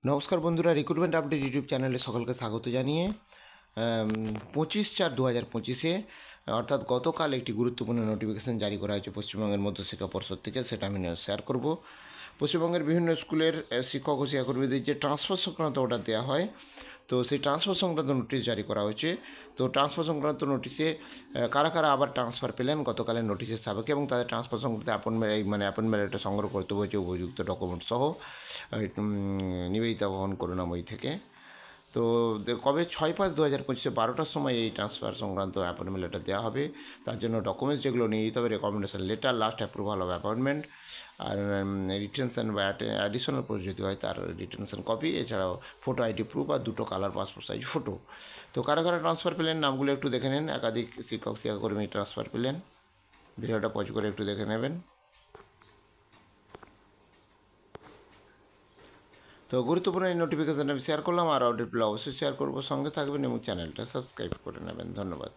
নমস্কার বন্ধুরা, recruitment update YouTube চ্যানেলে সকলকে স্বাগত জানিয়ে 25/4/2025 অর্থাৎ গতকাল একটি গুরুত্বপূর্ণ নোটিফিকেশান জারি করা হয়েছে পশ্চিমবঙ্গের মধ্যশিক্ষা পর্ষদ থেকে, সেটা আমি শেয়ার করব। পশ্চিমবঙ্গের বিভিন্ন স্কুলের শিক্ষক ও শিক্ষাকর্মীদের যে ট্রান্সফার সংক্রান্ত অর্ডার দেওয়া হয়, তো সেই ট্রান্সফার সংক্রান্ত নোটিশ জারি করা হয়েছে। তো ট্রান্সফার সংক্রান্ত নোটিশে কারা কারা আবার ট্রান্সফার পেলেন গতকালের নোটিশের সাপেক্ষে এবং তাদের ট্রান্সফার সংক্রান্ত অ্যাপয়েন্টমেন্ট লেটার সংগ্রহ করতে হয়েছে উপযুক্ত ডকুমেন্ট সহ নিবেদিতা ভবন করুণাময়ী থেকে। তো কবে 6/5/2025 12টার সময় এই ট্রান্সফার সংক্রান্ত অ্যাপয়েন্টমেন্ট লেটার দেওয়া হবে। তার জন্য ডকুমেন্টস যেগুলো নিয়ে যেতে হবে: recommendation letter, last approval of appointment, আর রিটেনশন বা অ্যাডিশনাল পোস্ট যদি হয় তার রিটেনশন কপি, এছাড়াও ফটো আইডি প্রুফ আর 2টো কালার পাসপোর্ট সাইজ ফটো। তো কারা কারা ট্রান্সফার পেলেন নামগুলো একটু দেখে নিন। একাধিক শিক্ষক শিক্ষাকর্মী ট্রান্সফার পেলেন, ভিডিওটা পজ করে একটু দেখে নেবেন। তো গুরুত্বপূর্ণ এই নোটিফিকেশান আমি শেয়ার করলাম, আর আপডেট পেলে অবশ্যই শেয়ার করবো। সঙ্গে থাকবেন এবং চ্যানেলটা সাবস্ক্রাইব করে নেবেন। ধন্যবাদ।